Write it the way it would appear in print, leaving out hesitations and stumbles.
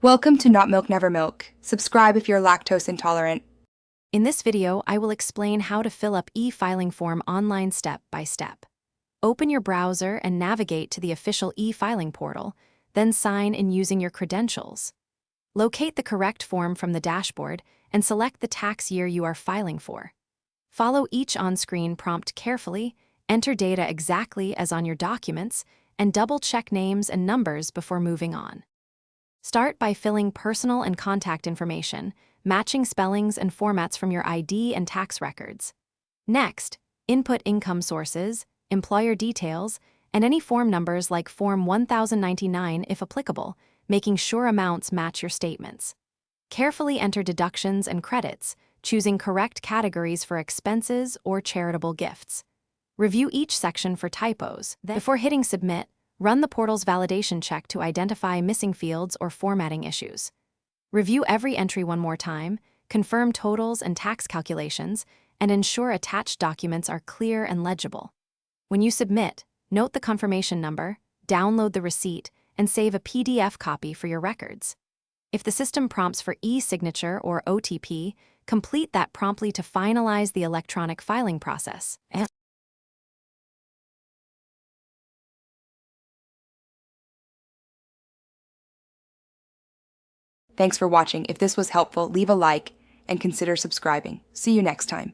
Welcome to Not Milk Never Milk. Subscribe if you're lactose intolerant. In this video, I will explain how to fill up e-filing form online step by step. Open your browser and navigate to the official e-filing portal, then sign in using your credentials. Locate the correct form from the dashboard and select the tax year you are filing for. Follow each on-screen prompt carefully, enter data exactly as on your documents, and double-check names and numbers before moving on. Start by filling personal and contact information, matching spellings and formats from your ID and tax records. Next, input income sources, employer details, and any form numbers like Form 1099 if applicable, making sure amounts match your statements. Carefully enter deductions and credits, choosing correct categories for expenses or charitable gifts. Review each section for typos. Before hitting submit, run the portal's validation check to identify missing fields or formatting issues. Review every entry one more time, confirm totals and tax calculations, and ensure attached documents are clear and legible. When you submit, note the confirmation number, download the receipt, and save a PDF copy for your records. If the system prompts for e-signature or OTP, complete that promptly to finalize the electronic filing process. Thanks for watching. If this was helpful, leave a like and consider subscribing. See you next time.